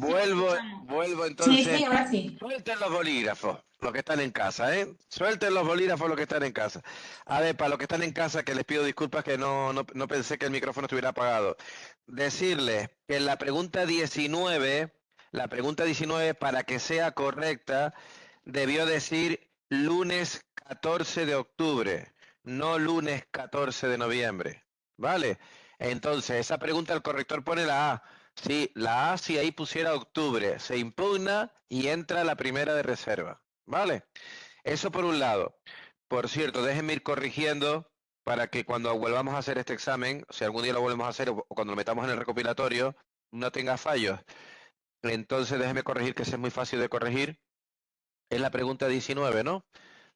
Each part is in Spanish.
Sí, te escuchamos. Vuelvo Sí, entonces. sí, ahora sí. Suelten los bolígrafos, los que están en casa, ¿eh? Suelten los bolígrafos, los que están en casa. A ver, para los que están en casa, que les pido disculpas que no pensé que el micrófono estuviera apagado. Decirles que la pregunta 19, para que sea correcta, debió decir lunes 14 de octubre, no lunes 14 de noviembre. ¿Vale? Entonces, esa pregunta el corrector pone la A. Sí, la A, si ahí pusiera octubre, se impugna y entra la primera de reserva. ¿Vale? Eso por un lado. Por cierto, déjenme ir corrigiendo para que cuando volvamos a hacer este examen, si algún día lo volvemos a hacer o cuando lo metamos en el recopilatorio, no tenga fallos. Entonces déjenme corregir, que ese es muy fácil de corregir. Es la pregunta 19, ¿no?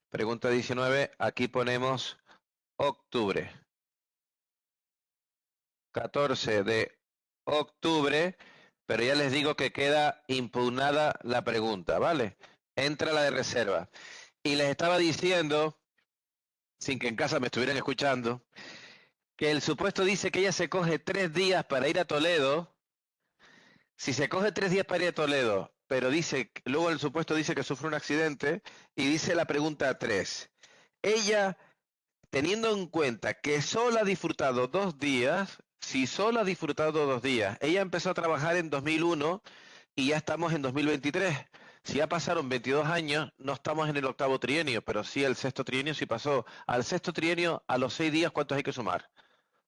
Pregunta 19, aquí ponemos octubre. 14 de octubre, pero ya les digo que queda impugnada la pregunta, ¿vale? Entra la de reserva. Y les estaba diciendo, sin que en casa me estuvieran escuchando, que el supuesto dice que ella se coge 3 días para ir a Toledo. Si se coge 3 días para ir a Toledo, pero dice, luego el supuesto dice que sufre un accidente y dice la pregunta 3. Ella, teniendo en cuenta que solo ha disfrutado 2 días, si solo ha disfrutado 2 días, ella empezó a trabajar en 2001 y ya estamos en 2023. Si ya pasaron 22 años, no estamos en el octavo trienio, pero sí el sexto trienio sí pasó. Al sexto trienio, a los 6 días, ¿cuántos hay que sumar?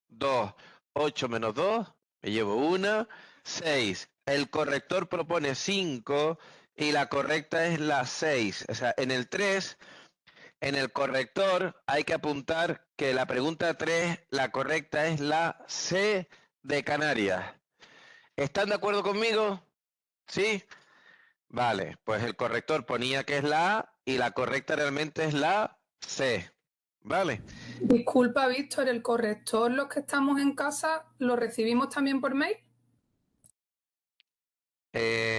2, 8 menos 2, me llevo una, 6. El corrector propone 5 y la correcta es la 6. O sea, en el 3, en el corrector hay que apuntar que la pregunta 3, la correcta es la C de Canarias. ¿Están de acuerdo conmigo? ¿Sí? Vale, pues el corrector ponía que es la A y la correcta realmente es la C. Vale. Disculpa, Víctor, el corrector, los que estamos en casa, ¿lo recibimos también por mail?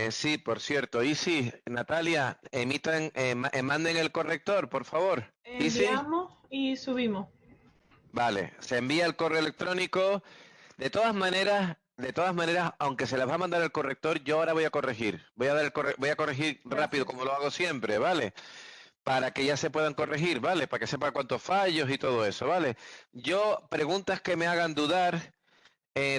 Sí, por cierto. Y sí, Natalia, manden el corrector, por favor. Y sí, Enviamos y subimos. vale, se envía el correo electrónico. De todas maneras, aunque se las va a mandar el corrector, yo ahora voy a corregir. Voy a corregir rápido Gracias. como lo hago siempre, ¿vale? Para que ya se puedan corregir, ¿vale? Para que sepa cuántos fallos y todo eso, ¿vale? Yo, preguntas que me hagan dudar,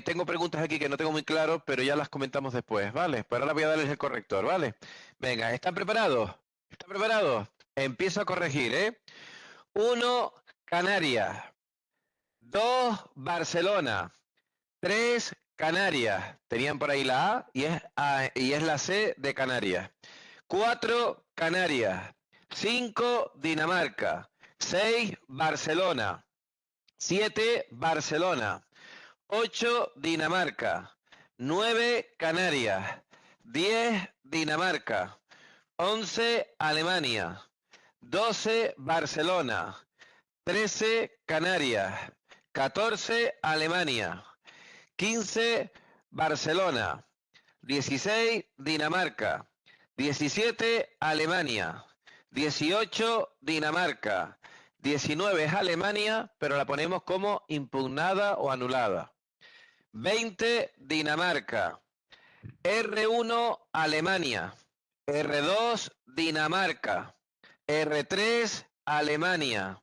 tengo preguntas aquí que no tengo muy claro, pero ya las comentamos después, ¿vale? Pero ahora voy a darles el corrector, ¿vale? Venga, ¿están preparados? ¿Están preparados? Empiezo a corregir, ¿eh? 1, Canarias. 2, Barcelona. 3, Canarias. Tenían por ahí la y es la C de Canarias. 4, Canarias. 5, Dinamarca. 6, Barcelona. 7, Barcelona. 8, Dinamarca. 9, Canarias. 10, Dinamarca. 11, Alemania. 12, Barcelona. 13, Canarias. 14, Alemania. 15, Barcelona. 16, Dinamarca. 17, Alemania. 18, Dinamarca. 19 es Alemania, pero la ponemos como impugnada o anulada. 20, Dinamarca. R1, Alemania. R2, Dinamarca. R3, Alemania.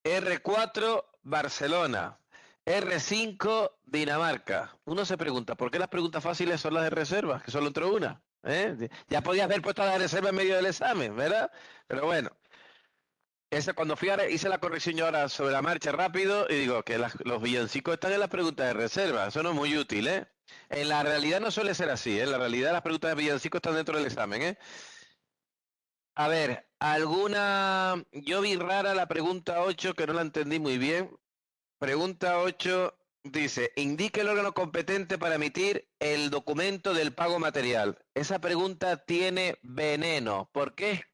R4, Barcelona. R5, Dinamarca. Uno se pregunta, ¿por qué las preguntas fáciles son las de reserva? Que solo entró una. ¿Eh? Ya podías haber puesto las de reserva en medio del examen, ¿verdad? Pero bueno, cuando hice la corrección yo ahora sobre la marcha rápido y digo que los villancicos están en las preguntas de reserva. Eso no es muy útil, ¿eh? En la realidad no suele ser así, ¿eh? En la realidad las preguntas de villancicos están dentro del examen, ¿eh? A ver, yo vi rara la pregunta 8 que no la entendí muy bien. Pregunta 8 dice, indique el órgano competente para emitir el documento del pago material. Esa pregunta tiene veneno. ¿Por qué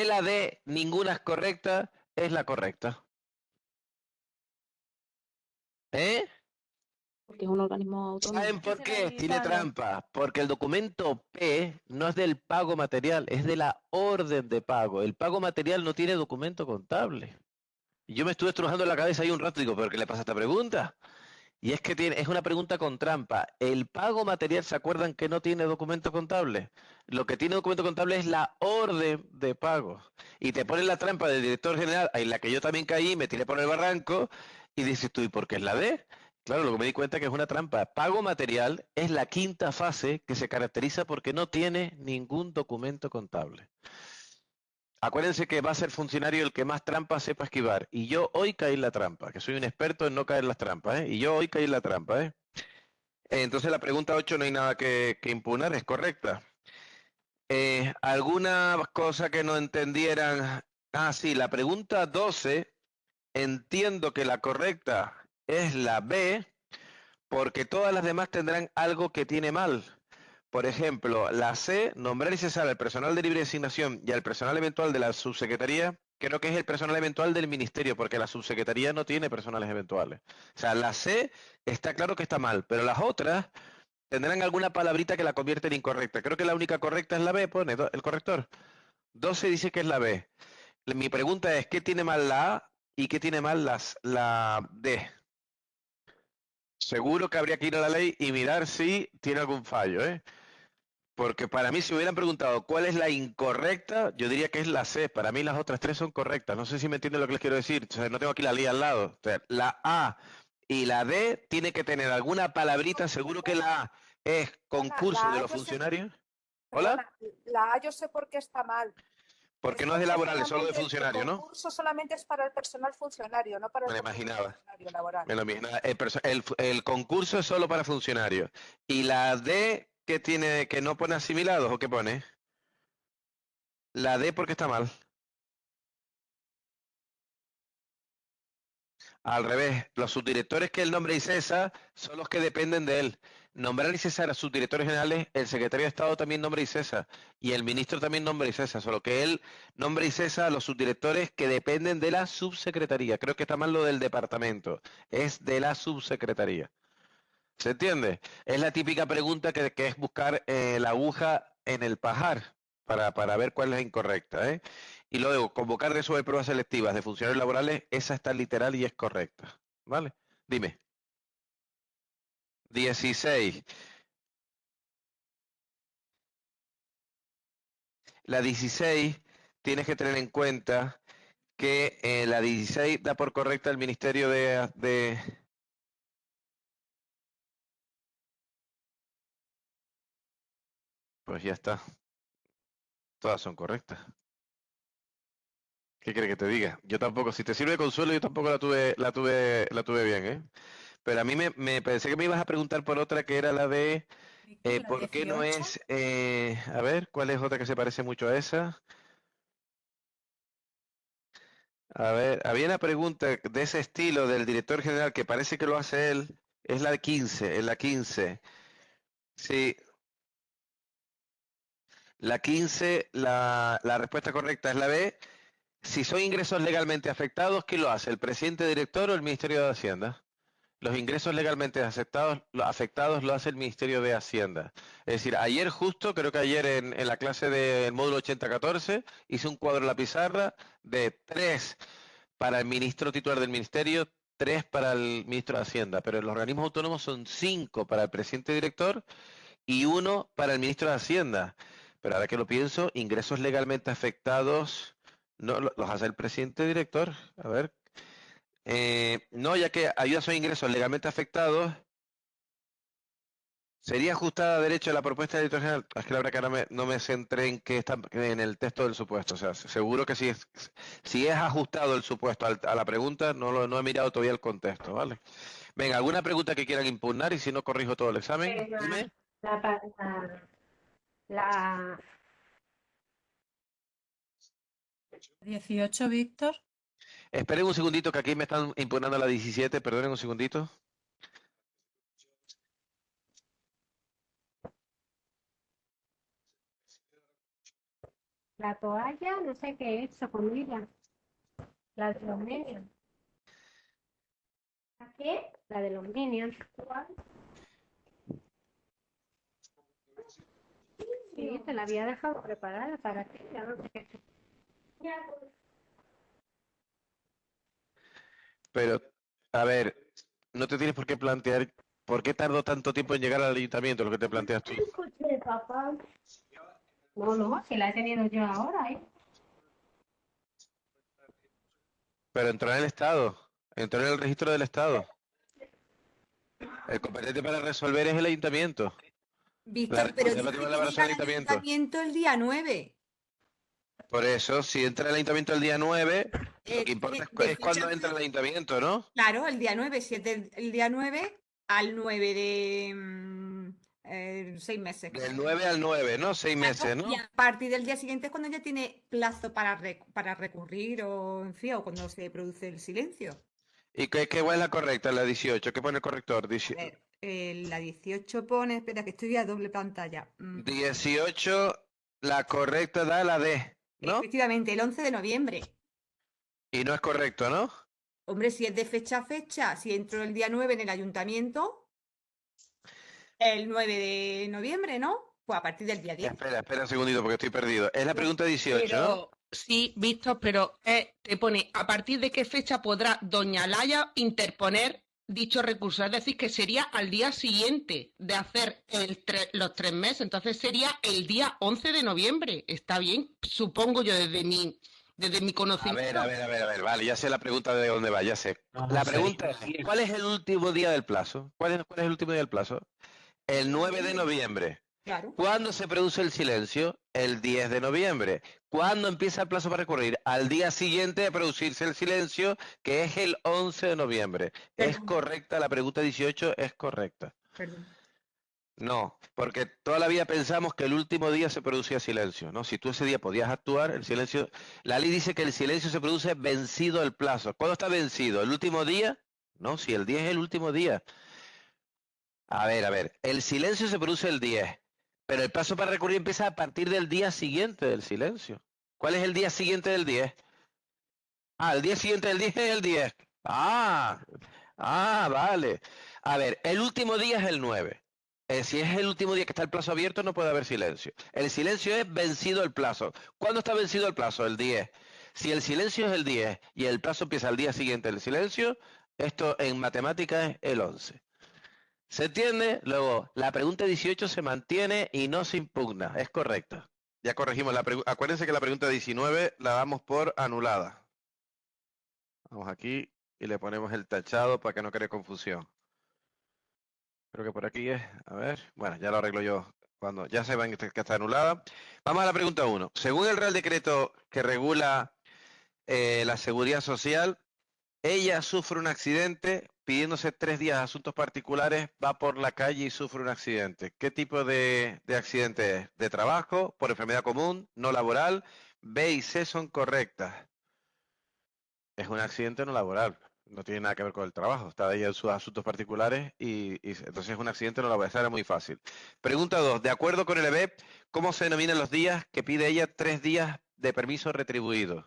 la D ninguna es correcta? Es la correcta. ¿Eh? Porque es un organismo autónomo. ¿Saben por Ese era qué? el Tiene pago. trampa. Porque el documento P no es del pago material, es de la orden de pago. El pago material no tiene documento contable. Y yo me estuve estrujando la cabeza ahí un rato y digo, ¿pero qué le pasa a esta pregunta? Y es que es una pregunta con trampa. El pago material, ¿se acuerdan que no tiene documento contable? Lo que tiene documento contable es la orden de pago. Y te ponen la trampa del director general, en la que yo también caí, me tiré por el barranco, y dices tú, ¿y por qué es la D? Claro, lo que me di cuenta que es una trampa. Pago material es la quinta fase que se caracteriza porque no tiene ningún documento contable. Acuérdense que va a ser funcionario el que más trampas sepa esquivar. Y yo hoy caí en la trampa, que soy un experto en no caer en las trampas, ¿eh? Y yo hoy caí en la trampa, ¿eh? Entonces la pregunta 8 no hay nada que impugnar, es correcta. ¿Alguna cosa que no entendieran? Ah, sí, la pregunta 12, entiendo que la correcta es la B, porque todas las demás tendrán algo que tiene mal. Por ejemplo, la C, nombrar y cesar al personal de libre designación y al personal eventual de la subsecretaría, creo que es el personal eventual del ministerio, porque la subsecretaría no tiene personales eventuales. O sea, la C está claro que está mal, pero las otras tendrán alguna palabrita que la convierte en incorrecta. Creo que la única correcta es la B, pone el corrector. 12 dice que es la B. Mi pregunta es, ¿qué tiene mal la A y qué tiene mal la D? Seguro que habría que ir a la ley y mirar si tiene algún fallo, ¿eh? Porque para mí, si me hubieran preguntado cuál es la incorrecta, yo diría que es la C. Para mí las otras tres son correctas. No sé si me entienden lo que les quiero decir. O sea, no tengo aquí la ley al lado. O sea, la A y la D tiene que tener alguna palabrita. Seguro que la A es Perdona, concurso la de A los yo sé, funcionarios. ¿Hola? perdona, la A yo sé por qué está mal. Porque Es no es de porque laborales, solo de solamente el funcionarios, ¿no? concurso solamente es para el personal funcionario, no para Me el lo concurso imaginaba. funcionario laboral. Me lo imaginaba. El concurso es solo para funcionarios. ¿Y la D qué tiene, que no pone asimilados o qué pone? La D porque está mal. Al revés, los subdirectores que él nombra y cesa son los que dependen de él. Nombrar y cesar a subdirectores generales, el secretario de Estado también nombra y cesa, y el ministro también nombra y cesa, solo que él nombra y cesa a los subdirectores que dependen de la subsecretaría. Creo que está mal lo del departamento, es de la subsecretaría. ¿Se entiende? Es la típica pregunta que es buscar la aguja en el pajar para ver cuál es la incorrecta, ¿eh? Y luego, convocar resolver pruebas selectivas de funcionarios laborales, esa está literal y es correcta. ¿Vale? Dime. 16. La 16 tienes que tener en cuenta que la 16 da por correcta el Ministerio de... Pues ya está. Todas son correctas. ¿Qué quiere que te diga? Yo tampoco, si te sirve de consuelo, yo tampoco la tuve bien, ¿eh? Pero a mí me pensé que me ibas a preguntar por otra que era la de Víctor, la ¿por qué no 18. es, a ver, cuál es otra que se parece mucho a esa? A ver, había una pregunta de ese estilo del director general que parece que lo hace él, es la de 15, es la 15. Sí, la 15, la respuesta correcta es la B. Si son ingresos legalmente afectados, ¿quién lo hace? ¿El presidente director o el Ministerio de Hacienda? Los ingresos legalmente afectados lo hace el Ministerio de Hacienda. Es decir, ayer justo, creo que ayer en la clase del módulo 8014, hice un cuadro en la pizarra de 3 para el ministro titular del ministerio, 3 para el ministro de Hacienda, pero en los organismos autónomos son 5 para el presidente director y 1 para el ministro de Hacienda. Pero ahora que lo pienso, ingresos legalmente afectados, no, los hace el presidente director. A ver, no, ya que ayudas o ingresos legalmente afectados, sería ajustada a derecho a la propuesta de director general. Es que la verdad que ahora no me centré en que está en el texto del supuesto. O sea, seguro que si es ajustado el supuesto a la pregunta, no he mirado todavía el contexto, ¿vale? Venga, ¿alguna pregunta que quieran impugnar? Y si no, corrijo todo el examen. Dime. La, pa- la, la- 18, Víctor. Esperen un segundito que aquí me están impugnando la 17. Perdonen un segundito. la toalla, no sé qué he hecho con ella. La de los Minions. ¿A qué? La de los Minions. ¿Cuál? Sí, te la había dejado preparada para ti. Ya no sé qué. Ya, pues. Pero, a ver, no te tienes por qué plantear por qué tardó tanto tiempo en llegar al ayuntamiento, lo que te planteas tú. Escuché, papá. No, no, que la he tenido yo ahora, ¿eh? Pero entró en el Estado, entró en el registro del Estado. El competente para resolver es el ayuntamiento. La Víctor, pero responsabilidad dice de que la llega al ayuntamiento. ayuntamiento el día 9. Por eso, si entra el ayuntamiento el día 9, lo que importa De es cuando fecha- entra el ayuntamiento, ¿no? Claro, el día 9, si es el día 9 al 9 de 6 meses. Del 9 al 9, ¿no? 6 meses, ¿no? Y a partir del día siguiente es cuando ya tiene plazo para recurrir o, en fin, o cuando se produce el silencio. ¿Y qué es la correcta, la 18? ¿Qué pone el corrector? A ver, la 18 pone, espera que estoy a doble pantalla. 18, la correcta da la D, ¿no? Efectivamente, el 11 de noviembre. Y no es correcto, ¿no? Hombre, si es de fecha a fecha, si entro el día 9 en el ayuntamiento, el 9 de noviembre, ¿no? Pues a partir del día 10. Espera un segundito porque estoy perdido. Es la pregunta 18, ¿no? Pero sí, Víctor, pero te pone a partir de qué fecha podrá doña Laia interponer dicho recurso. Es decir, que sería al día siguiente de hacer los 3 meses. Entonces sería el día 11 de noviembre. Está bien, supongo yo desde mi conocimiento. A ver, vale, ya sé la pregunta de dónde va, ya sé. La pregunta es, ¿cuál es el último día del plazo? ¿Cuál es el último día del plazo? El 9 de noviembre. Claro. ¿Cuándo se produce el silencio? El 10 de noviembre. ¿Cuándo empieza el plazo para recurrir? Al día siguiente de producirse el silencio, que es el 11 de noviembre. ¿Es Perdón. correcta? La pregunta 18 es correcta. Perdón. No, porque toda la vida pensamos que el último día se producía silencio, ¿no? Si tú ese día podías actuar, el silencio... La ley dice que el silencio se produce vencido el plazo. ¿Cuándo está vencido? ¿El último día? No, si el 10 es el último día. A ver, el silencio se produce el 10, pero el plazo para recurrir empieza a partir del día siguiente del silencio. ¿Cuál es el día siguiente del 10? Ah, el día siguiente del 10 es el 10. Vale. A ver, el último día es el 9. Si es el último día que está el plazo abierto, no puede haber silencio. El silencio es vencido el plazo. ¿Cuándo está vencido el plazo? El 10. Si el silencio es el 10 y el plazo empieza al día siguiente del silencio, esto en matemáticas es el 11. ¿Se entiende? Luego, la pregunta 18 se mantiene y no se impugna. Es correcta. Ya corregimos la pregunta. Acuérdense que la pregunta 19 la damos por anulada. Vamos aquí y le ponemos el tachado para que no cree confusión. Creo que por aquí es. A ver. Bueno, ya lo arreglo yo cuando ya sepan que está anulada. Vamos a la pregunta 1. Según el Real Decreto que regula la seguridad social, ella sufre un accidente, pidiéndose 3 días de asuntos particulares, va por la calle y sufre un accidente. ¿Qué tipo de accidente es? ¿De trabajo? ¿Por enfermedad común? ¿No laboral? B y C son correctas. Es un accidente no laboral. No tiene nada que ver con el trabajo. Está ahí en sus asuntos particulares y entonces es un accidente no laboral. Esa era muy fácil. Pregunta 2. De acuerdo con el EBEP, ¿cómo se denominan los días que pide ella 3 días de permiso retribuidos?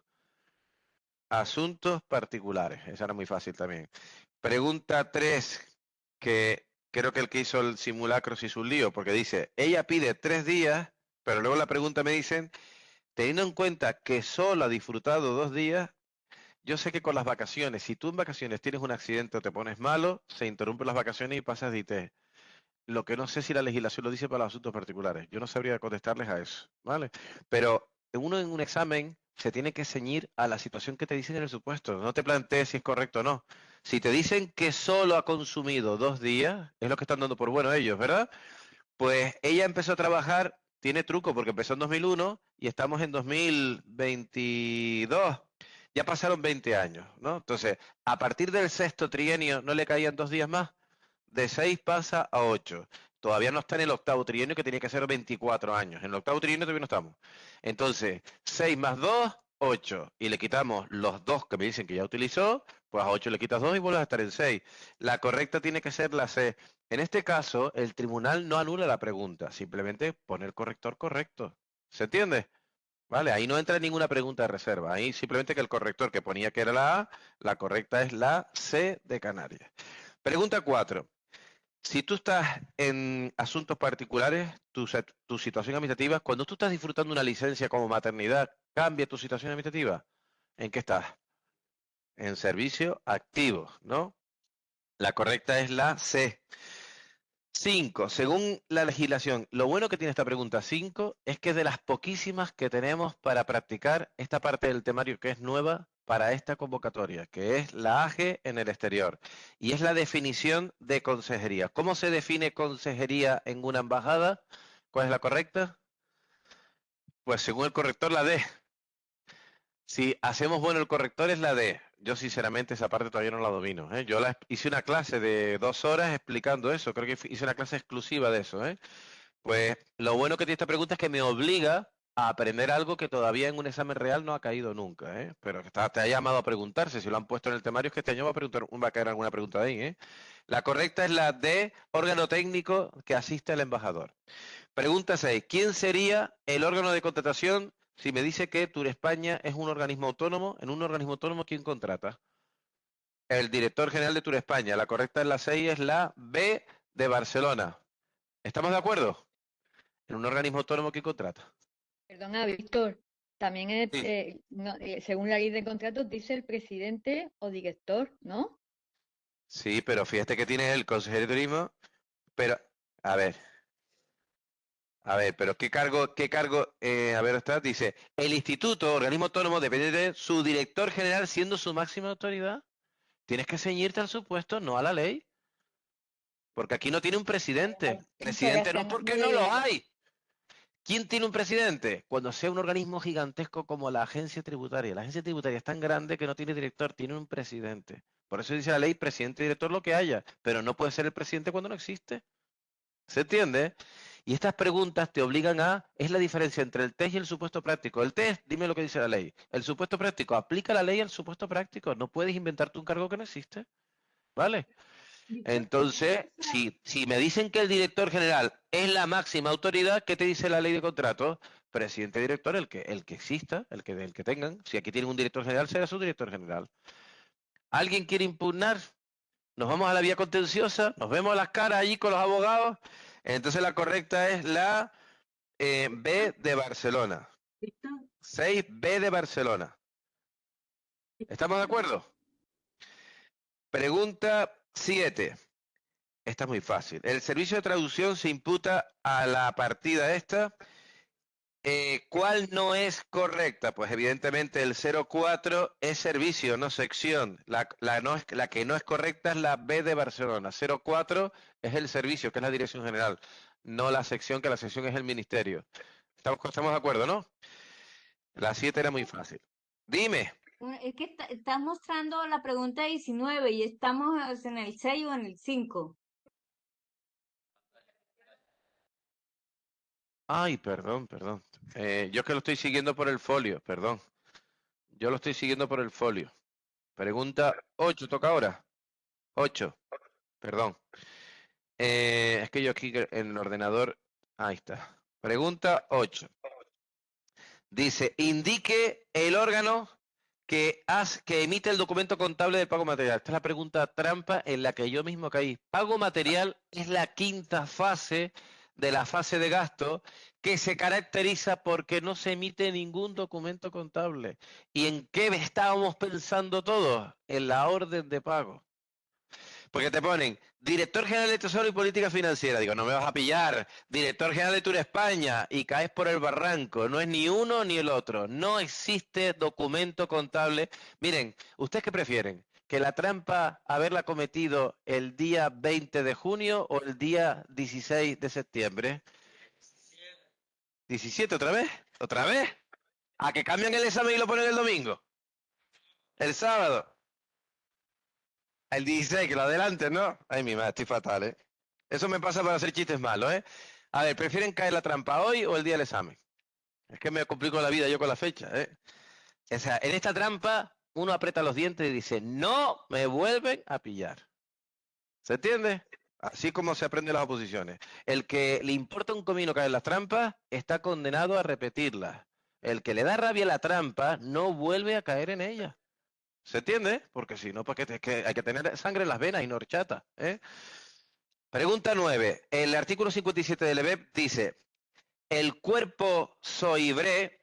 Asuntos particulares. Esa era muy fácil también. Pregunta 3, que creo que el que hizo el simulacro se hizo un lío, porque dice, ella pide 3 días, pero luego la pregunta me dicen, teniendo en cuenta que solo ha disfrutado 2 días, yo sé que con las vacaciones, si tú en vacaciones tienes un accidente o te pones malo, se interrumpen las vacaciones y pasas de IT. Lo que no sé si la legislación lo dice para los asuntos particulares. Yo no sabría contestarles a eso, ¿vale? Pero uno en un examen se tiene que ceñir a la situación que te dicen en el supuesto. No te plantees si es correcto o no. Si te dicen que solo ha consumido 2 días, es lo que están dando por bueno ellos, ¿verdad? Pues ella empezó a trabajar, tiene truco porque empezó en 2001 y estamos en 2022. Ya pasaron 20 años, ¿no? Entonces, a partir del 6º trienio, ¿no le caían 2 días más? De 6 pasa a 8. Todavía no está en el 8º trienio, que tiene que ser 24 años. En el 8º trienio todavía no estamos. Entonces, 6 más 2, 8. Y le quitamos los 2 que me dicen que ya utilizó, pues a 8 le quitas 2 y vuelves a estar en 6. La correcta tiene que ser la C. En este caso, el tribunal no anula la pregunta, simplemente pone el corrector correcto. ¿Se entiende? Vale, ahí no entra ninguna pregunta de reserva. Ahí simplemente que el corrector que ponía que era la A, la correcta es la C de Canarias. Pregunta 4. Si tú estás en asuntos particulares, tu situación administrativa, cuando tú estás disfrutando una licencia como maternidad, ¿cambia tu situación administrativa? ¿En qué estás? En servicio activo, ¿no? La correcta es la C. 5. Según la legislación, lo bueno que tiene esta pregunta 5 es que es de las poquísimas que tenemos para practicar esta parte del temario que es nueva para esta convocatoria, que es la AGE en el exterior. Y es la definición de consejería. ¿Cómo se define consejería en una embajada? ¿Cuál es la correcta? Pues según el corrector, la D. Si hacemos bueno el corrector es la D. Yo sinceramente esa parte todavía no la domino, ¿eh? Yo hice una clase de 2 horas explicando eso. Creo que hice una clase exclusiva de eso, ¿eh? Pues lo bueno que tiene esta pregunta es que me obliga a aprender algo que todavía en un examen real no ha caído nunca, ¿eh? Pero que te ha llamado a preguntarse. Si lo han puesto en el temario es que este año va a caer alguna pregunta de ahí, ¿eh? La correcta es la D, órgano técnico que asiste al embajador. Pregunta 6. ¿Quién sería el órgano de contratación si me dice que Turespaña es un organismo autónomo? En un organismo autónomo, ¿quién contrata? El director general de Turespaña. La correcta en la 6 es la B de Barcelona. ¿Estamos de acuerdo? En un organismo autónomo, ¿quién contrata? Perdona, Víctor, también es, Sí. según la ley de contratos dice el presidente o director, ¿no? Sí, pero fíjate que tienes el consejero de turismo, pero, a ver, pero ¿qué cargo, a ver, está, dice, el instituto, organismo autónomo, depende de su director general siendo su máxima autoridad. Tienes que ceñirte al supuesto, no a la ley. Porque aquí no tiene un presidente. Presidente no, porque no lo hay. ¿Quién tiene un presidente? Cuando sea un organismo gigantesco como la agencia tributaria. La agencia tributaria es tan grande que no tiene director, tiene un presidente. Por eso dice la ley, presidente y director lo que haya, pero no puede ser el presidente cuando no existe. ¿Se entiende? Y estas preguntas te obligan a, es la diferencia entre el test y el supuesto práctico. El test, dime lo que dice la ley. El supuesto práctico, aplica la ley al supuesto práctico. No puedes inventarte un cargo que no existe. ¿Vale? Entonces, si me dicen que el director general es la máxima autoridad, ¿qué te dice la ley de contrato? Presidente director, el que exista, el que tengan. Si aquí tienen un director general, será su director general. ¿Alguien quiere impugnar? Nos vamos a la vía contenciosa, nos vemos las caras allí con los abogados. Entonces la correcta es la B de Barcelona. 6B de Barcelona. ¿Estamos de acuerdo? Pregunta 7. Esta es muy fácil. El servicio de traducción se imputa a la partida esta. ¿Cuál no es correcta? Pues evidentemente el 04 es servicio, no sección. La que no es correcta es la B de Barcelona. 04 es el servicio, que es la dirección general, no la sección, que la sección es el ministerio. ¿Estamos de acuerdo, no? La 7 era muy fácil. Dime. Es que estás mostrando la pregunta 19 y estamos en el 6 o en el 5. Ay, perdón. Yo es que lo estoy siguiendo por el folio, perdón. Yo lo estoy siguiendo por el folio. Pregunta 8, toca ahora. 8, perdón. Es que yo aquí en el ordenador, ahí está. Pregunta 8. Dice, indique el órgano que emite el documento contable del pago material. Esta es la pregunta trampa en la que yo mismo caí. Pago material es la quinta fase de la fase de gasto que se caracteriza porque no se emite ningún documento contable. ¿Y en qué estábamos pensando todos? En la orden de pago. Porque te ponen director general de Tesoro y Política Financiera. Digo, no me vas a pillar. Director general de Turespaña y caes por el barranco. No es ni uno ni el otro. No existe documento contable. Miren, ¿ustedes qué prefieren? ¿Que la trampa haberla cometido el día 20 de junio o el día 16 de septiembre? 17 otra vez. ¿Otra vez? ¿A que cambian el examen y lo ponen el domingo? El sábado. El 16, que lo adelante, ¿no? Ay, mi madre, estoy fatal, ¿eh? Eso me pasa para hacer chistes malos, ¿eh? A ver, ¿prefieren caer la trampa hoy o el día del examen? Es que me complico la vida yo con la fecha, ¿eh? O sea, en esta trampa uno aprieta los dientes y dice, no me vuelven a pillar. ¿Se entiende? Así como se aprenden las oposiciones. El que le importa un comino caer en las trampas está condenado a repetirlas. El que le da rabia a la trampa no vuelve a caer en ella. ¿Se entiende? Porque si no, porque hay que tener sangre en las venas y no horchata, ¿eh? Pregunta 9. El artículo 57 del EBEP dice, el cuerpo SOIBRE,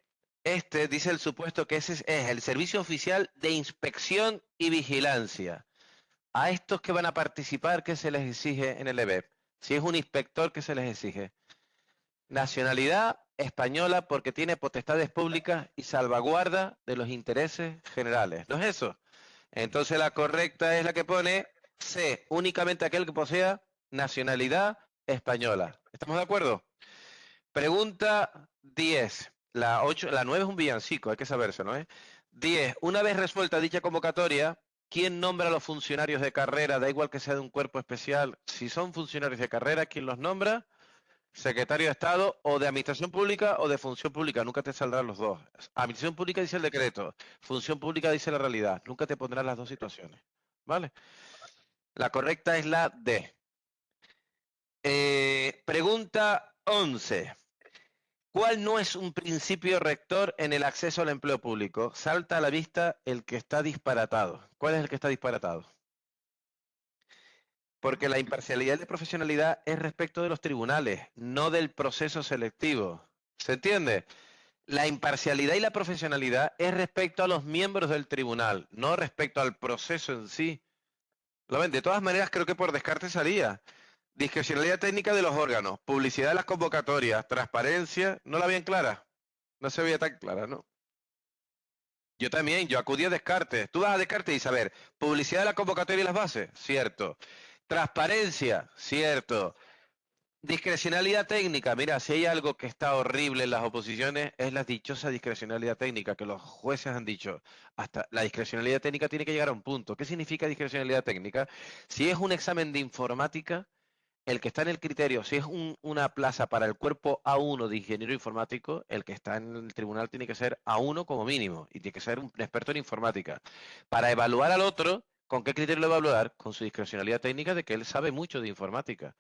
dice el supuesto que ese es el Servicio Oficial de Inspección y Vigilancia. A estos que van a participar, ¿qué se les exige en el EBEP? Si es un inspector, ¿qué se les exige? Nacionalidad española porque tiene potestades públicas y salvaguarda de los intereses generales. ¿No es eso? Entonces la correcta es la que pone C, únicamente aquel que posea nacionalidad española. ¿Estamos de acuerdo? Pregunta 10. La 9 es un villancico, hay que saberse, ¿no? 10. Una vez resuelta dicha convocatoria, ¿quién nombra a los funcionarios de carrera? Da igual que sea de un cuerpo especial. Si son funcionarios de carrera, ¿quién los nombra? Secretario de Estado o de Administración Pública o de Función Pública. Nunca te saldrán los dos. Administración Pública dice el decreto. Función Pública dice la realidad. Nunca te pondrán las dos situaciones. ¿Vale? La correcta es la D. Pregunta 11. ¿Cuál no es un principio rector en el acceso al empleo público? Salta a la vista el que está disparatado. ¿Cuál es el que está disparatado? Porque la imparcialidad y la profesionalidad es respecto de los tribunales, no del proceso selectivo. ¿Se entiende? La imparcialidad y la profesionalidad es respecto a los miembros del tribunal, no respecto al proceso en sí. ¿Lo ven? De todas maneras, creo que por descarte salía. Discrecionalidad técnica de los órganos, publicidad de las convocatorias, transparencia, ¿no la veían clara? No se veía tan clara, ¿no? Yo también, yo acudí a Descartes. Tú vas a Descartes y saber, publicidad de la convocatoria y las bases, cierto. Transparencia, cierto. Discrecionalidad técnica, mira, si hay algo que está horrible en las oposiciones es la dichosa discrecionalidad técnica, que los jueces han dicho, hasta la discrecionalidad técnica tiene que llegar a un punto. ¿Qué significa discrecionalidad técnica? Si es un examen de informática, el que está en el criterio, si es una plaza para el cuerpo A1 de ingeniero informático, el que está en el tribunal tiene que ser A1 como mínimo y tiene que ser un experto en informática. Para evaluar al otro, ¿con qué criterio lo va a evaluar? Con su discrecionalidad técnica de que él sabe mucho de informática.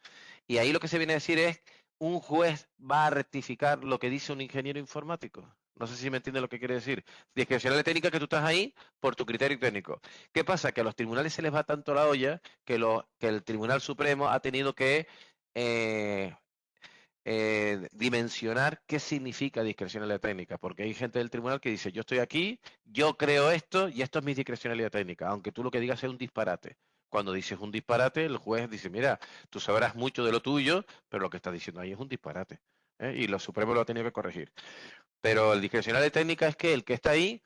Y ahí lo que se viene a decir es, un juez va a rectificar lo que dice un ingeniero informático. No sé si me entiende lo que quiere decir. Discrecionalidad técnica que tú estás ahí por tu criterio técnico. ¿Qué pasa? Que a los tribunales se les va tanto la olla que el Tribunal Supremo ha tenido que dimensionar qué significa discrecionalidad técnica, porque hay gente del tribunal que dice, yo estoy aquí, yo creo esto y esto es mi discrecionalidad técnica, aunque tú lo que digas sea un disparate. Cuando dices un disparate, el juez dice, mira, tú sabrás mucho de lo tuyo, pero lo que estás diciendo ahí es un disparate. Y lo Supremo lo ha tenido que corregir. Pero el discrecionalidad técnica es que el que está ahí,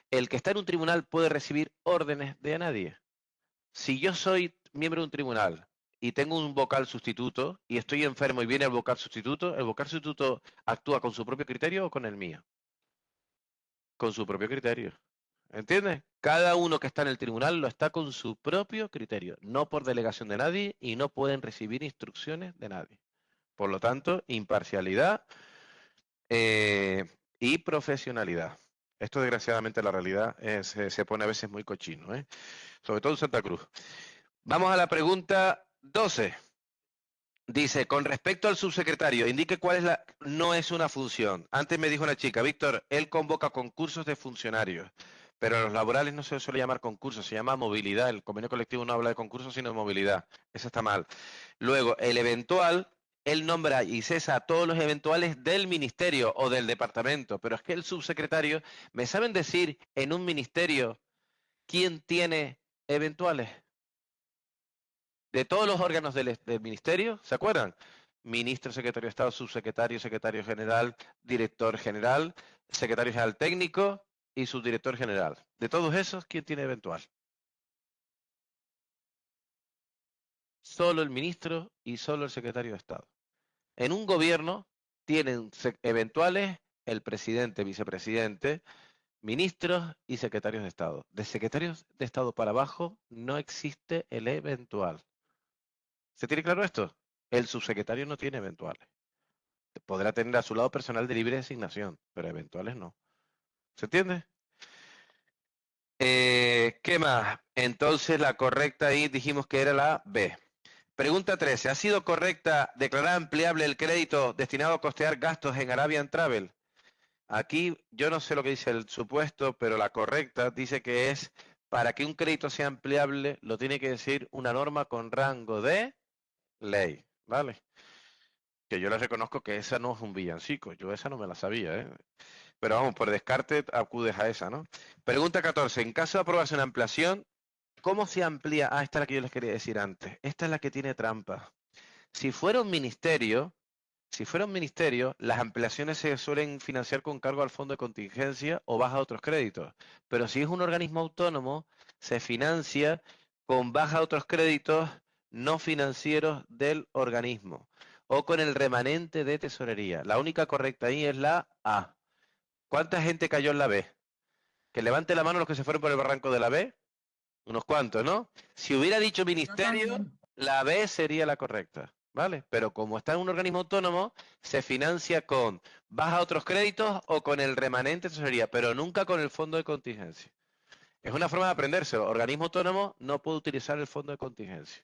el que está en un tribunal puede recibir órdenes de nadie. Si yo soy miembro de un tribunal y tengo un vocal sustituto y estoy enfermo y viene el vocal sustituto actúa con su propio criterio o con el mío. Con su propio criterio. ¿Entiendes? Cada uno que está en el tribunal lo está con su propio criterio, no por delegación de nadie y no pueden recibir instrucciones de nadie. Por lo tanto, imparcialidad y profesionalidad. Esto, desgraciadamente, la realidad se pone a veces muy cochino, sobre todo en Santa Cruz. Vamos a la pregunta 12. Dice, con respecto al subsecretario, indique cuál es no es una función. Antes me dijo una chica, Víctor, él convoca concursos de funcionarios, pero a los laborales no se suele llamar concursos, se llama movilidad. El convenio colectivo no habla de concursos, sino de movilidad. Eso está mal. Luego, el eventual, él nombra y cesa a todos los eventuales del ministerio o del departamento, pero es que el subsecretario, ¿me saben decir en un ministerio quién tiene eventuales? De todos los órganos del ministerio, ¿se acuerdan? Ministro, secretario de Estado, subsecretario, secretario general, director general, secretario general técnico y subdirector general. De todos esos, ¿quién tiene eventual? Solo el ministro y solo el secretario de Estado. En un gobierno tienen eventuales el presidente, vicepresidente, ministros y secretarios de Estado. De secretarios de Estado para abajo no existe el eventual. ¿Se tiene claro esto? El subsecretario no tiene eventuales. Podrá tener a su lado personal de libre designación, pero eventuales no. ¿Se entiende? ¿Qué más? Entonces la correcta ahí dijimos que era la B. Pregunta 13. ¿Ha sido correcta declarar ampliable el crédito destinado a costear gastos en Arabian Travel? Aquí yo no sé lo que dice el supuesto, pero la correcta dice que es para que un crédito sea ampliable, lo tiene que decir una norma con rango de ley, ¿vale? Que yo le reconozco que esa no es un villancico, yo esa no me la sabía, Pero vamos, por descarte acudes a esa, ¿no? Pregunta 14. En caso de aprobarse una ampliación, ¿cómo se amplía? Ah, esta es la que yo les quería decir antes. Esta es la que tiene trampa. Si fuera un ministerio, las ampliaciones se suelen financiar con cargo al fondo de contingencia o baja otros créditos. Pero si es un organismo autónomo, se financia con baja otros créditos no financieros del organismo o con el remanente de tesorería. La única correcta ahí es la A. ¿Cuánta gente cayó en la B? Que levante la mano los que se fueron por el barranco de la B. Unos cuantos, ¿no? Si hubiera dicho ministerio, la B sería la correcta, ¿vale? Pero como está en un organismo autónomo, se financia con baja otros créditos o con el remanente de tesorería, pero nunca con el fondo de contingencia. Es una forma de aprendérselo. Organismo autónomo no puede utilizar el fondo de contingencia.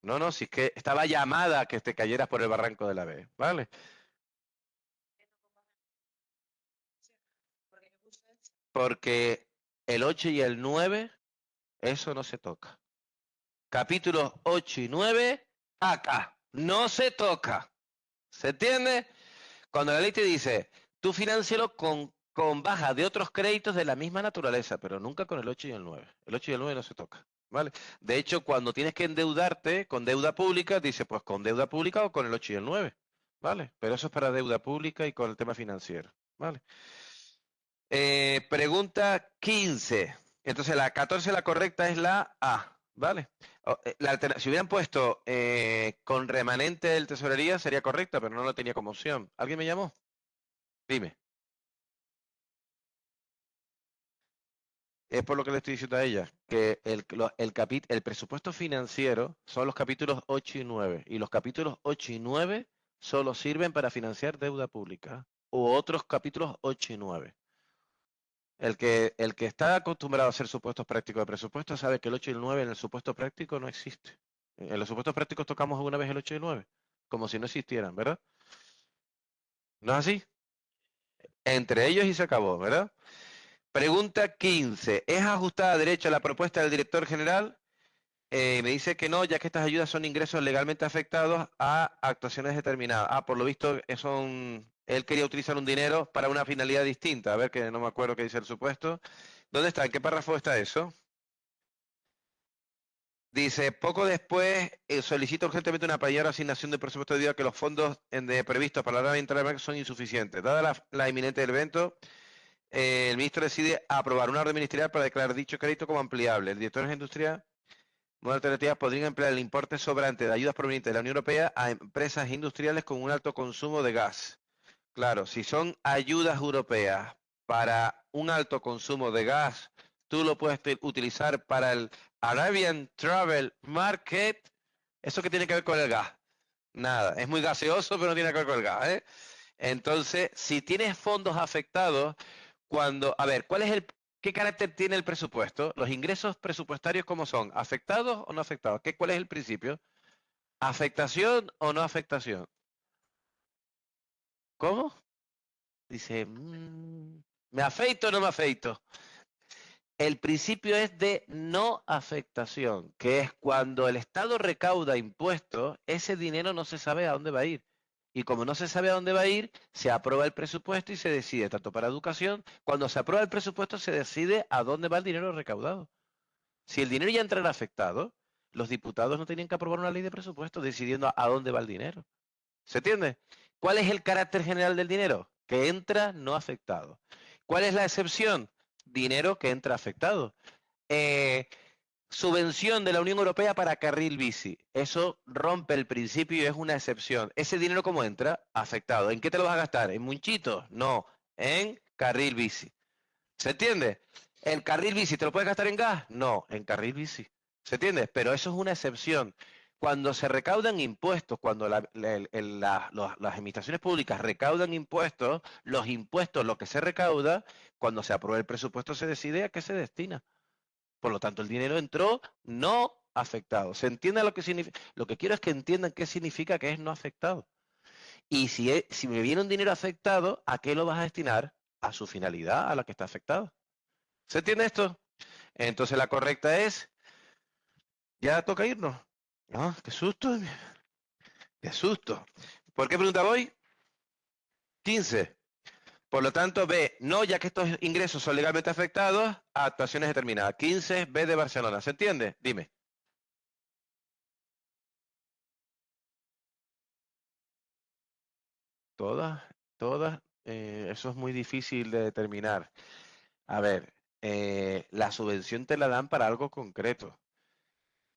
No, si es que estaba llamada a que te cayeras por el barranco de la B, ¿vale? Porque el 8 y el 9, eso no se toca. Capítulos 8 y 9, acá, no se toca. ¿Se entiende? Cuando la ley te dice, tú financialo con baja de otros créditos de la misma naturaleza, pero nunca con el 8 y el 9. El 8 y el 9 no se toca, ¿vale? De hecho, cuando tienes que endeudarte con deuda pública, dice, pues con deuda pública o con el 8 y el 9, ¿vale? Pero eso es para deuda pública y con el tema financiero, ¿vale? Pregunta 15. Entonces, la 14, la correcta es la A, ¿vale? Si hubieran puesto con remanente del tesorería sería correcta, pero no lo tenía como opción. ¿Alguien me llamó? Dime. Es por lo que le estoy diciendo a ella, que el presupuesto financiero son los capítulos 8 y 9, y los capítulos 8 y 9 solo sirven para financiar deuda pública, u otros capítulos 8 y 9. El que está acostumbrado a hacer supuestos prácticos de presupuesto sabe que el 8 y el 9 en el supuesto práctico no existe. En los supuestos prácticos tocamos alguna vez el 8 y el 9, como si no existieran, ¿verdad? ¿No es así? Entre ellos y se acabó, ¿verdad? Pregunta 15. ¿Es ajustada a derecho la propuesta del director general? Me dice que no, ya que estas ayudas son ingresos legalmente afectados a actuaciones determinadas. Por lo visto, él quería utilizar un dinero para una finalidad distinta. A ver, que no me acuerdo qué dice el supuesto. ¿Dónde está? ¿En qué párrafo está eso? Dice, poco después solicita urgentemente una mayor asignación de presupuesto debido a que los fondos previstos para la nueva son insuficientes. Dada la inminente del evento, el ministro decide aprobar una orden ministerial para declarar dicho crédito como ampliable. El director de industria, modo alternativa, podría emplear el importe sobrante de ayudas provenientes de la Unión Europea a empresas industriales con un alto consumo de gas. Claro, si son ayudas europeas para un alto consumo de gas, tú lo puedes utilizar para el Arabian Travel Market. ¿Eso qué tiene que ver con el gas? Nada, es muy gaseoso, pero no tiene que ver con el gas, ¿eh? Entonces, si tienes fondos afectados, a ver, ¿qué carácter tiene el presupuesto? Los ingresos presupuestarios, ¿cómo son? ¿Afectados o no afectados? ¿Cuál es el principio? ¿Afectación o no afectación? ¿Cómo? Dice, ¿me afeito o no me afeito? El principio es de no afectación, que es cuando el Estado recauda impuestos, ese dinero no se sabe a dónde va a ir. Y como no se sabe a dónde va a ir, se aprueba el presupuesto y se decide, tanto para educación, cuando se aprueba el presupuesto se decide a dónde va el dinero recaudado. Si el dinero ya entrara afectado, los diputados no tenían que aprobar una ley de presupuesto decidiendo a dónde va el dinero. ¿Se entiende? ¿Cuál es el carácter general del dinero? Que entra no afectado. ¿Cuál es la excepción? Dinero que entra afectado. Subvención de la Unión Europea para carril bici. Eso rompe el principio y es una excepción. ¿Ese dinero cómo entra? Afectado. ¿En qué te lo vas a gastar? ¿En munchitos? No, en carril bici. ¿Se entiende? ¿El carril bici te lo puedes gastar en gas? No, en carril bici. ¿Se entiende? Pero eso es una excepción. Cuando se recaudan impuestos, cuando las administraciones públicas recaudan impuestos, los impuestos, lo que se recauda, cuando se aprueba el presupuesto se decide a qué se destina. Por lo tanto, el dinero entró no afectado. ¿Se entiende lo que significa? Lo que quiero es que entiendan qué significa que es no afectado. Y si me viene un dinero afectado, ¿a qué lo vas a destinar? A su finalidad, a la que está afectado. ¿Se entiende esto? Entonces la correcta es, ya toca irnos. No, qué susto. Qué susto. ¿Por qué pregunta voy? 15. Por lo tanto, B, no, ya que estos ingresos son legalmente afectados a actuaciones determinadas. 15, B de Barcelona. ¿Se entiende? Dime. Todas, eso es muy difícil de determinar. A ver, la subvención te la dan para algo concreto,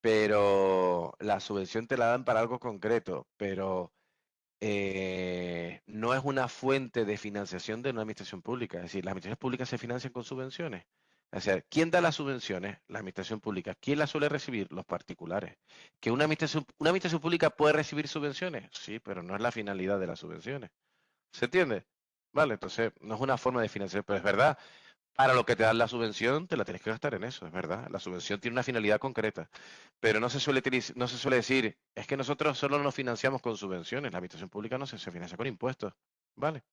pero no es una fuente de financiación de una administración pública. Es decir, las administraciones públicas se financian con subvenciones. O sea, ¿quién da las subvenciones? La administración pública. ¿Quién las suele recibir? Los particulares. ¿Que una administración pública puede recibir subvenciones? Sí, pero no es la finalidad de las subvenciones. ¿Se entiende? Vale, entonces no es una forma de financiación, pero es verdad. Para lo que te dan la subvención, te la tienes que gastar en eso, es verdad. La subvención tiene una finalidad concreta, pero no se suele decir, es que nosotros solo nos financiamos con subvenciones, la administración pública no se financia con impuestos, ¿vale?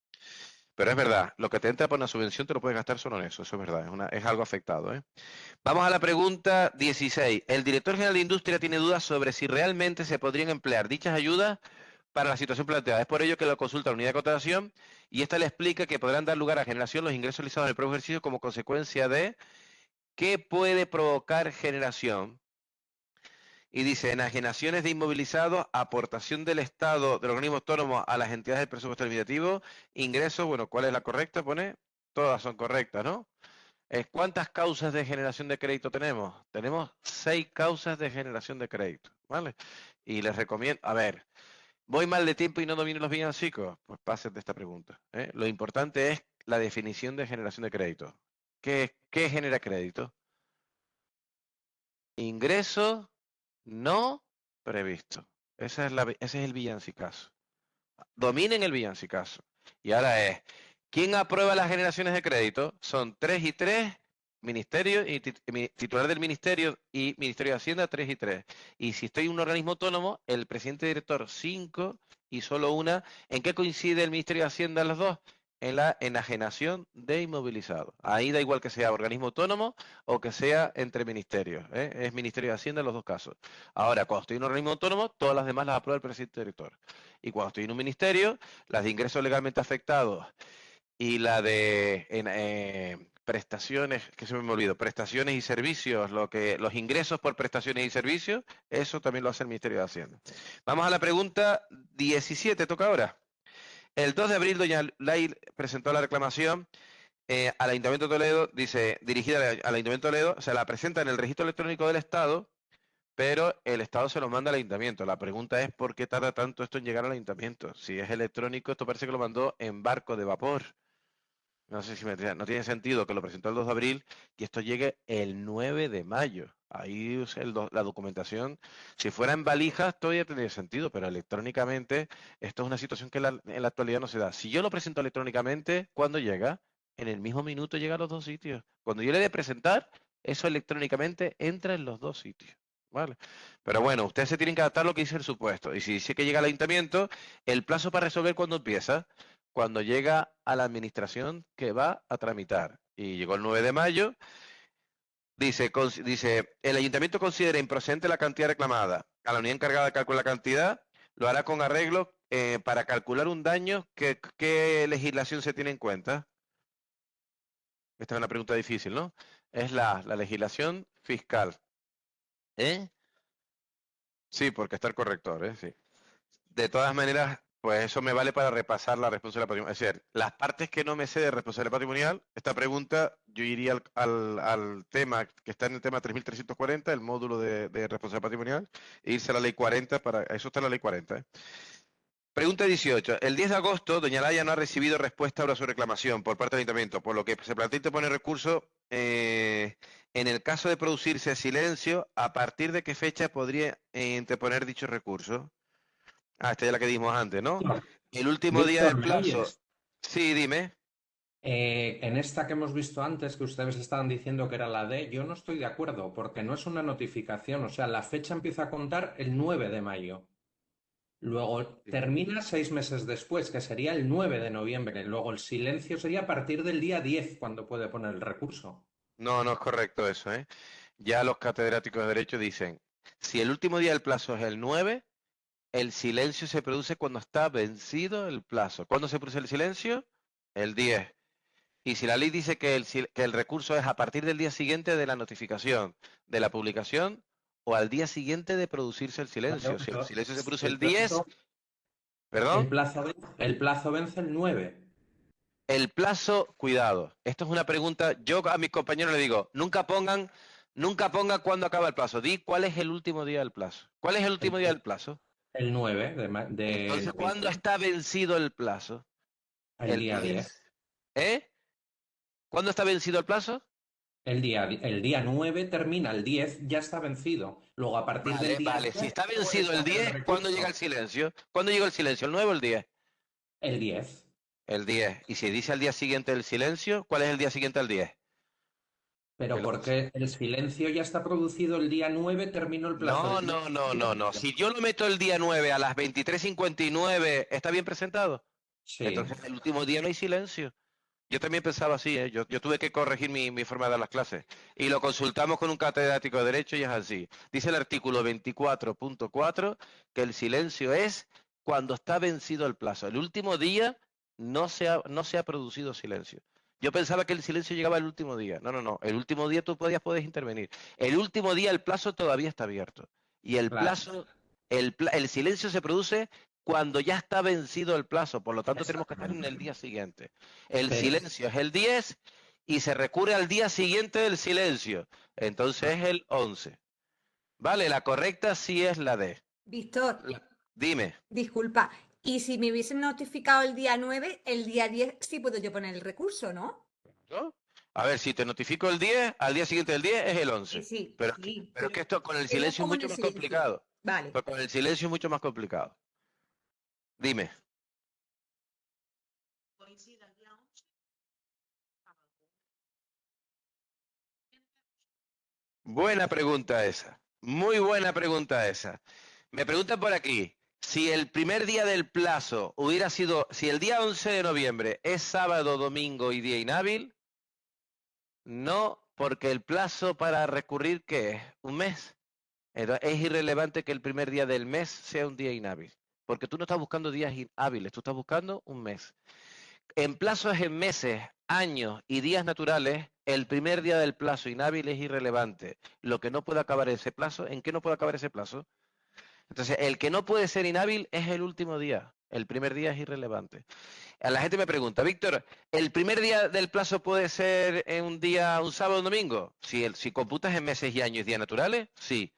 Pero es verdad, lo que te entra por una subvención te lo puedes gastar solo en eso es verdad, es algo afectado, ¿eh? Vamos a la pregunta 16. El director general de Industria tiene dudas sobre si realmente se podrían emplear dichas ayudas para la situación planteada. Es por ello que lo consulta la unidad de contratación y esta le explica que podrán dar lugar a generación los ingresos realizados en el propio ejercicio como consecuencia de ¿qué puede provocar generación? Y dice, enajenaciones de inmovilizados, aportación del Estado, del organismo autónomo a las entidades del presupuesto limitativo, ingresos, bueno, ¿cuál es la correcta? Pone, todas son correctas, ¿no? ¿Cuántas causas de generación de crédito tenemos? Tenemos 6 causas de generación de crédito, ¿vale? Y les recomiendo, a ver, ¿voy mal de tiempo y no domino los villancicos? Pues pasen de esta pregunta, ¿eh? Lo importante es la definición de generación de crédito. ¿Qué genera crédito? Ingreso no previsto. Ese es el villancicazo. Dominen el villancicazo. Y ahora es, ¿quién aprueba las generaciones de crédito? Son 3 y 3, ministerio y titular del ministerio y Ministerio de Hacienda 3 y 3. Y si estoy en un organismo autónomo, el presidente director 5 y solo una. ¿En qué coincide el Ministerio de Hacienda los dos? En la enajenación de inmovilizados. Ahí da igual que sea organismo autónomo o que sea entre ministerios, ¿eh? Es Ministerio de Hacienda en los dos casos. Ahora, cuando estoy en un organismo autónomo, todas las demás las aprueba el presidente director. Y cuando estoy en un ministerio, las de ingresos legalmente afectados y la de prestaciones, que se me olvidó, prestaciones y servicios, los ingresos por prestaciones y servicios, eso también lo hace el Ministerio de Hacienda. Vamos a la pregunta 17, toca ahora. El 2 de abril, doña Lai presentó la reclamación al Ayuntamiento de Toledo, dice, dirigida al Ayuntamiento de Toledo, se la presenta en el registro electrónico del Estado, pero el Estado se lo manda al Ayuntamiento. La pregunta es, ¿por qué tarda tanto esto en llegar al Ayuntamiento? Si es electrónico, esto parece que lo mandó en barco de vapor. No sé si no tiene sentido que lo presentó el 2 de abril y esto llegue el 9 de mayo. Ahí la documentación, si fuera en valijas todavía tendría sentido, pero electrónicamente esto es una situación que en la actualidad no se da. Si yo lo presento electrónicamente, ¿cuándo llega? En el mismo minuto llega a los dos sitios. Cuando yo le dé presentar, eso electrónicamente entra en los dos sitios. ¿Vale? Pero bueno, ustedes se tienen que adaptar a lo que dice el supuesto. Y si dice que llega al ayuntamiento, el plazo para resolver, ¿cuándo empieza? Cuando llega a la administración que va a tramitar. Y llegó el 9 de mayo, dice, el ayuntamiento considera improcedente la cantidad reclamada. A la unidad encargada de calcular la cantidad, lo hará con arreglo para calcular un daño. ¿Qué legislación se tiene en cuenta? Esta es una pregunta difícil, ¿no? Es la legislación fiscal. ¿Eh? Sí, porque está el corrector, ¿eh? Sí. De todas maneras, pues eso me vale para repasar la responsabilidad patrimonial. Es decir, las partes que no me sé de responsabilidad patrimonial, esta pregunta yo iría al tema que está en el tema 3340, el módulo de responsabilidad patrimonial, e irse a la ley 40, para eso está en la ley 40. ¿eh? Pregunta 18. El 10 de agosto, doña Laia no ha recibido respuesta a su reclamación por parte del Ayuntamiento, por lo que se plantea interponer recurso. En el caso de producirse silencio, ¿a partir de qué fecha podría interponer dicho recurso? Esta es la que dimos antes, ¿no? El último día del plazo. Sí, dime. En esta que hemos visto antes, que ustedes estaban diciendo que era la D, yo no estoy de acuerdo, porque no es una notificación. O sea, la fecha empieza a contar el 9 de mayo. Luego termina 6 meses después, que sería el 9 de noviembre. Luego el silencio sería a partir del día 10, cuando puede poner el recurso. No, no es correcto eso, ¿eh? Ya los catedráticos de Derecho dicen, si el último día del plazo es el 9, el silencio se produce cuando está vencido el plazo. ¿Cuándo se produce el silencio? El 10. Y si la ley dice que el recurso es a partir del día siguiente de la notificación, de la publicación, o al día siguiente de producirse el silencio. Claro, Si el pero silencio se produce el el 10, plazo, ¿perdón? el plazo vence el 9. El plazo, cuidado. Esto es una pregunta. Yo a mis compañeros les digo, nunca pongan cuándo acaba el plazo. Di cuál es el último día del plazo. ¿Cuál es el último día del plazo? El 9 Entonces, de ¿cuándo está vencido el plazo? el día 10. ¿Eh? ¿Cuándo está vencido el plazo? El día 9 termina, el 10 ya está vencido. Luego, a partir del día Vale. 10, Si está puedes vencido el hacer 10, ¿cuándo recurso. llega el silencio? ¿Cuándo llega el silencio? ¿El 9 o el 10? El 10. El 10. Y si dice al día siguiente el silencio, ¿cuál es el día siguiente al 10? Pero El porque el silencio ya está producido el día 9, terminó el plazo. No. Si yo lo meto el día 9 a las 23:59, ¿está bien presentado? Sí. Entonces el último día no hay silencio. Yo también pensaba así, ¿eh? Yo tuve que corregir mi forma de dar las clases. Y lo consultamos con un catedrático de Derecho y es así. Dice el artículo 24.4 que el silencio es cuando está vencido el plazo. El último día no se ha producido silencio. Yo pensaba que el silencio llegaba el último día. No. El último día tú puedes intervenir. El último día el plazo todavía está abierto. Y el Claro. plazo, el silencio se produce cuando ya está vencido el plazo, por lo tanto tenemos que estar en el día siguiente. El silencio es el 10 y se recurre al día siguiente del silencio, entonces es el 11. Vale, la correcta sí es la D. Víctor, Dime. disculpa, y si me hubiesen notificado el día 9, el día 10 sí puedo yo poner el recurso, ¿no? ¿No? A ver, si te notifico el 10, al día siguiente del 10 es el 11. Sí, Pero sí. es que esto con el Es silencio es como en mucho el más silencio. complicado. Vale. Pero con el silencio es mucho más complicado. Dime. Buena pregunta esa. Muy buena pregunta esa. Me preguntan por aquí, si el primer día del plazo hubiera sido, si el día 11 de noviembre es sábado, domingo y día inhábil, no, porque el plazo para recurrir, ¿qué es? ¿Un mes? Es irrelevante que el primer día del mes sea un día inhábil, porque tú no estás buscando días hábiles, tú estás buscando un mes. En plazos en meses, años y días naturales, el primer día del plazo inhábil es irrelevante. Lo que no puede acabar ese plazo, ¿en qué no puede acabar ese plazo? Entonces, el que no puede ser inhábil es el último día. El primer día es irrelevante. A la gente me pregunta, Víctor, ¿el primer día del plazo puede ser en un día, un sábado o domingo? Si computas en meses y años y días naturales, sí.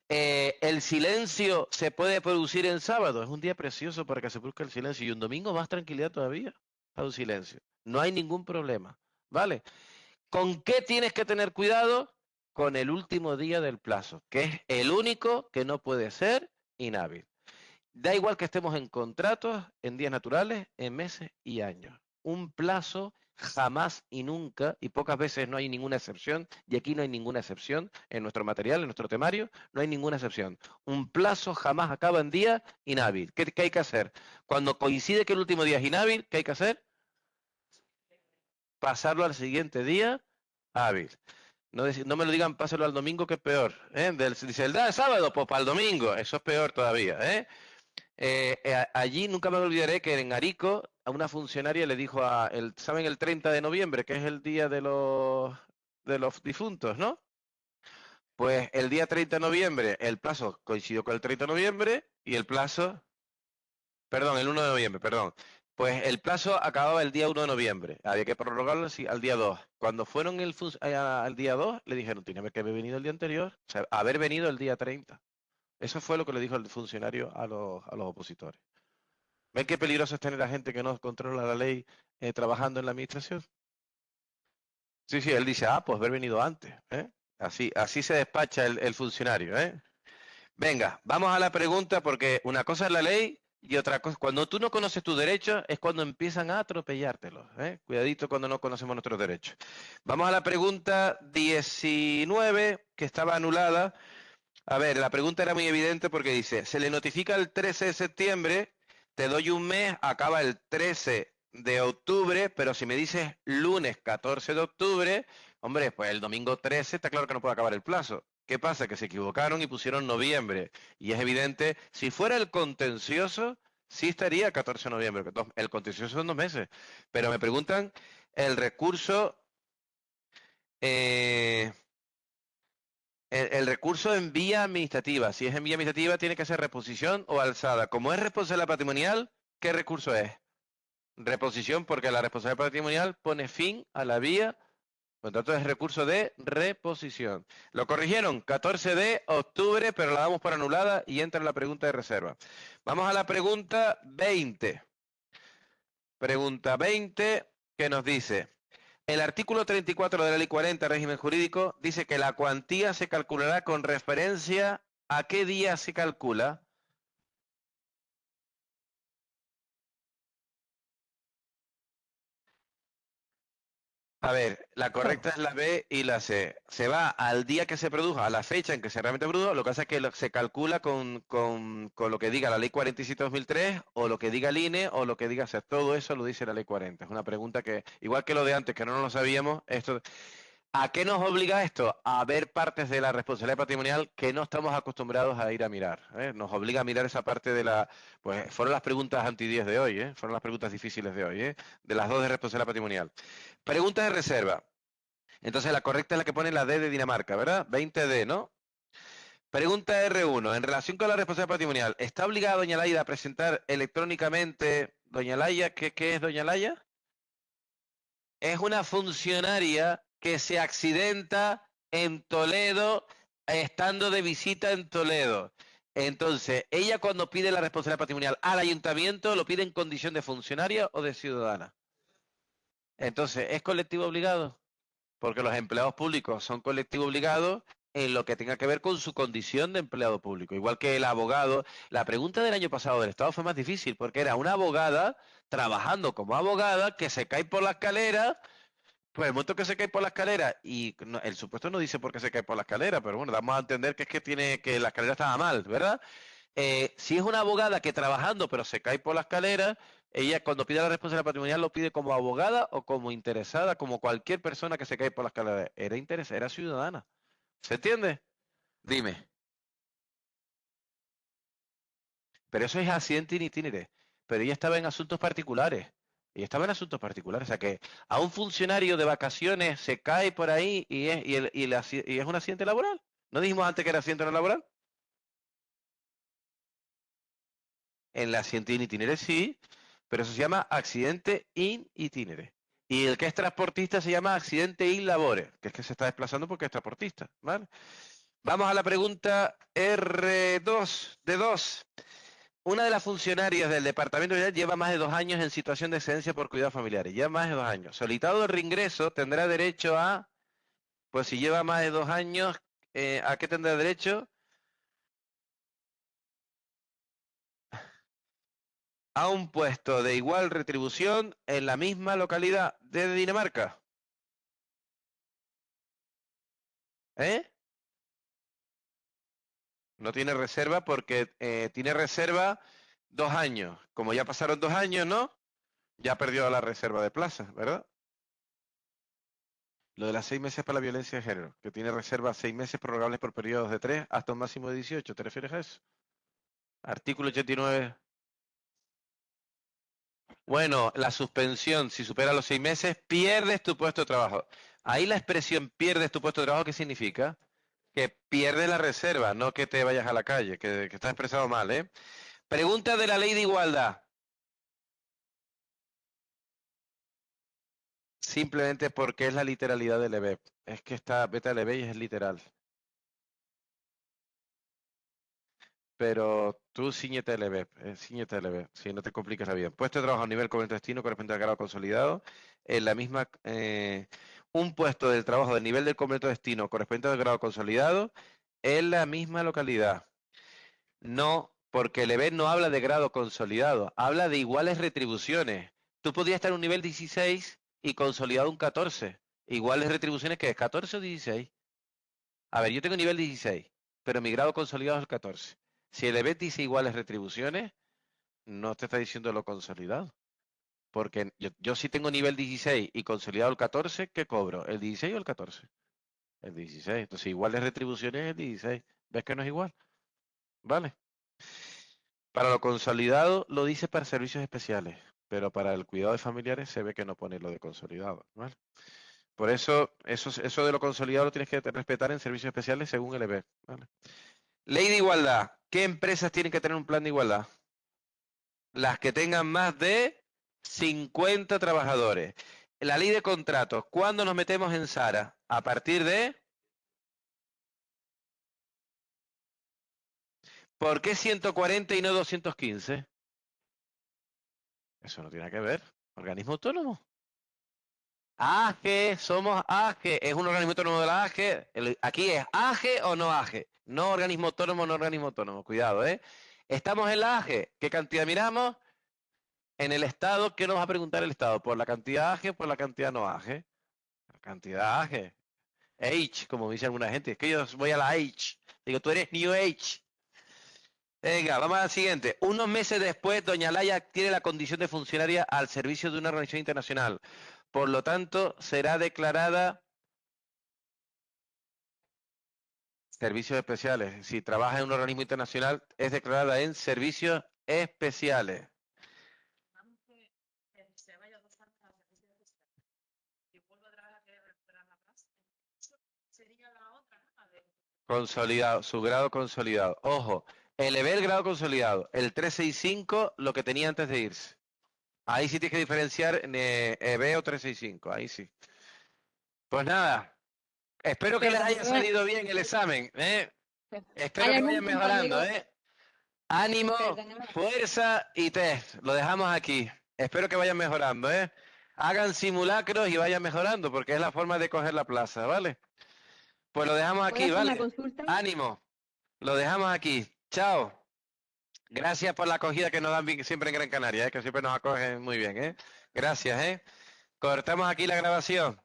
¿El silencio se puede producir en sábado? Es un día precioso para que se produzca el silencio. Y un domingo más tranquilidad todavía para un silencio. No hay ningún problema, ¿vale? ¿Con qué tienes que tener cuidado? Con el último día del plazo, que es el único que no puede ser inhábil. Da igual que estemos en contratos, en días naturales, en meses y años. Un plazo jamás y nunca, y pocas veces no hay ninguna excepción, y aquí no hay ninguna excepción en nuestro material, en nuestro temario, no hay ninguna excepción. Un plazo jamás acaba en día inhábil. ¿Qué hay que hacer? Cuando coincide que el último día es inhábil, ¿qué hay que hacer? Pasarlo al siguiente día hábil. No me lo digan, pásalo al domingo, que es peor. Dice, el día de sábado, pues para el domingo. Eso es peor todavía. Allí nunca me olvidaré que en Arico a una funcionaria le dijo ¿saben el 30 de noviembre, que es el día de los difuntos, ¿no? Pues el día 30 de noviembre, el plazo coincidió con el 30 de noviembre y el 1 de noviembre, perdón. Pues el plazo acababa el día 1 de noviembre. Había que prorrogarlo al día 2. Cuando fueron al día 2, le dijeron, tenía que haber venido el día anterior, o sea, haber venido el día 30. Eso fue lo que le dijo el funcionario a los opositores. ¿Ven qué peligroso es tener a gente que no controla la ley trabajando en la administración? Sí, él dice, pues haber venido antes. Así se despacha el funcionario. Venga, vamos a la pregunta, porque una cosa es la ley y otra cosa, cuando tú no conoces tus derechos, es cuando empiezan a atropellártelos. Cuidadito cuando no conocemos nuestros derechos. Vamos a la pregunta 19, que estaba anulada. A ver, la pregunta era muy evidente porque dice, se le notifica el 13 de septiembre, te doy un mes, acaba el 13 de octubre, pero si me dices lunes 14 de octubre, hombre, pues el domingo 13 está claro que no puede acabar el plazo. ¿Qué pasa? Que se equivocaron y pusieron noviembre. Y es evidente, si fuera el contencioso, Sí estaría 14 de noviembre, el contencioso son 2 meses. Pero me preguntan el recurso, el recurso en vía administrativa. Si es en vía administrativa, tiene que ser reposición o alzada. Como es responsabilidad patrimonial, ¿qué recurso es? Reposición, porque la responsabilidad patrimonial pone fin a la vía. Por lo tanto, es recurso de reposición. Lo corrigieron 14 de octubre, pero la damos por anulada y entra en la pregunta de reserva. Vamos a la pregunta 20. Pregunta 20, que nos dice: el artículo 34 de la Ley 40, régimen jurídico, dice que la cuantía se calculará con referencia a qué día se calcula. A ver, la correcta es la B y la C. Se va al día que se produjo, a la fecha en que se realmente produjo. Lo que pasa es que se calcula con lo que diga la Ley 47/2003 o lo que diga el INE o lo que diga SER. Todo eso lo dice la Ley 40. Es una pregunta que, igual que lo de antes, que no lo sabíamos, esto... ¿A qué nos obliga esto? A ver partes de la responsabilidad patrimonial que no estamos acostumbrados a ir a mirar. Nos obliga a mirar esa parte de la... Pues fueron las preguntas anti-10 de hoy, fueron las preguntas difíciles de hoy, de las 2 de responsabilidad patrimonial. Preguntas de reserva. Entonces la correcta es la que pone la D de Dinamarca, ¿verdad? 20D, ¿no? Pregunta R1. En relación con la responsabilidad patrimonial, ¿está obligada doña Laida a presentar electrónicamente... Doña Laia, ¿qué es doña Laia? Es una funcionaria que se accidenta en Toledo, estando de visita en Toledo. Entonces, ella cuando pide la responsabilidad patrimonial al ayuntamiento, ¿lo pide en condición de funcionaria o de ciudadana? Entonces, ¿es colectivo obligado? Porque los empleados públicos son colectivo obligado en lo que tenga que ver con su condición de empleado público. Igual que el abogado. La pregunta del año pasado del Estado fue más difícil porque era una abogada trabajando como abogada que se cae por la escalera. Pues el momento que se cae por la escalera, y el supuesto no dice por qué se cae por la escalera, pero bueno, damos a entender que es que la escalera estaba mal, ¿verdad? Si es una abogada que trabajando pero se cae por la escalera, ella cuando pide la responsabilidad patrimonial lo pide como abogada o como interesada, como cualquier persona que se cae por la escalera. Era interesada, era ciudadana. ¿Se entiende? Dime. Pero eso es accidente in itinere. Pero ella estaba en asuntos particulares. Ella estaba en asuntos particulares. O sea que a un funcionario de vacaciones se cae por ahí y es un accidente laboral. ¿No dijimos antes que era accidente no laboral? En el accidente in itinere sí, pero eso se llama accidente in itinere. Y el que es transportista se llama accidente in labore, que es que se está desplazando porque es transportista, ¿vale? Vamos a la pregunta R2 de 2. Una de las funcionarias del Departamento de Seguridad lleva más de 2 años en situación de excedencia por cuidados familiares. Lleva más de 2 años. Solicitado de reingreso tendrá derecho a, pues si lleva más de 2 años, ¿a qué tendrá derecho? A un puesto de igual retribución en la misma localidad de Dinamarca. No tiene reserva porque tiene reserva 2 años. Como ya pasaron 2 años, ¿no? Ya perdió la reserva de plaza, ¿verdad? Lo de las 6 meses para la violencia de género, que tiene reserva 6 meses prorrogables por periodos de 3 hasta un máximo de 18. ¿Te refieres a eso? Artículo 89. Bueno, la suspensión, si supera los 6 meses, pierdes tu puesto de trabajo. Ahí la expresión pierdes tu puesto de trabajo, ¿qué significa? Que pierdes la reserva, no que te vayas a la calle, que está expresado mal, ¿eh? Pregunta de la ley de igualdad. Simplemente porque es la literalidad del EBEP. Es que está beta del EBEP y es literal. Pero tú ciñete el EBEP, ciñete el EBEP, si no te compliques la vida. Puesto de trabajo a nivel con el destino correspondiente al grado consolidado, en la misma, un puesto del trabajo del nivel del completo destino correspondiente al grado consolidado en la misma localidad. No, porque el EBEP no habla de grado consolidado, habla de iguales retribuciones. Tú podrías estar en un nivel 16 y consolidado un 14. Iguales retribuciones que es 14 o 16. A ver, yo tengo nivel 16, pero mi grado consolidado es el 14. Si el EBET dice iguales retribuciones, no te está diciendo lo consolidado. Porque yo sí tengo nivel 16 y consolidado el 14, ¿qué cobro? ¿El 16 o el 14? El 16. Entonces iguales retribuciones es el 16. ¿Ves que no es igual? ¿Vale? Para lo consolidado lo dice para servicios especiales, pero para el cuidado de familiares se ve que no pone lo de consolidado, ¿vale? Por eso, eso de lo consolidado lo tienes que respetar en servicios especiales según el EB, ¿vale? Ley de igualdad. ¿Qué empresas tienen que tener un plan de igualdad? Las que tengan más de 50 trabajadores. La ley de contratos. ¿Cuándo nos metemos en SARA? A partir de... ¿Por qué 140 y no 215? Eso no tiene que ver. Organismo autónomo. AGE, somos AGE. Es un organismo autónomo de la AGE. Aquí es AGE o no AGE. No organismo autónomo, no organismo autónomo. Cuidado, ¿eh? Estamos en la AGE. ¿Qué cantidad miramos? En el Estado, ¿qué nos va a preguntar el Estado? ¿Por la cantidad AGE o por la cantidad no AGE? La cantidad AGE. H, como dice alguna gente. Es que yo voy a la H. Digo, tú eres New Age. Venga, vamos al siguiente. Unos meses después, doña Laia adquiere la condición de funcionaria al servicio de una organización internacional. Por lo tanto, será declarada servicios especiales. Si trabaja en un organismo internacional, es declarada en servicios especiales. Consolidado, su grado consolidado. Ojo, elevé el grado consolidado. El 365, lo que tenía antes de irse. Ahí sí tienes que diferenciar en EB o 365, ahí sí. Pues nada, espero que les haya salido bien el examen, ¿eh? Espero que vayan mejorando, ¿eh? Ánimo, fuerza y test. Lo dejamos aquí. Espero que vayan mejorando, ¿eh? Hagan simulacros y vayan mejorando, porque es la forma de coger la plaza, ¿vale? Pues lo dejamos aquí, ¿vale? Ánimo. Lo dejamos aquí. Chao. Gracias por la acogida que nos dan siempre en Gran Canaria, que siempre nos acogen muy bien, ¿eh? Gracias, ¿eh? Cortamos aquí la grabación.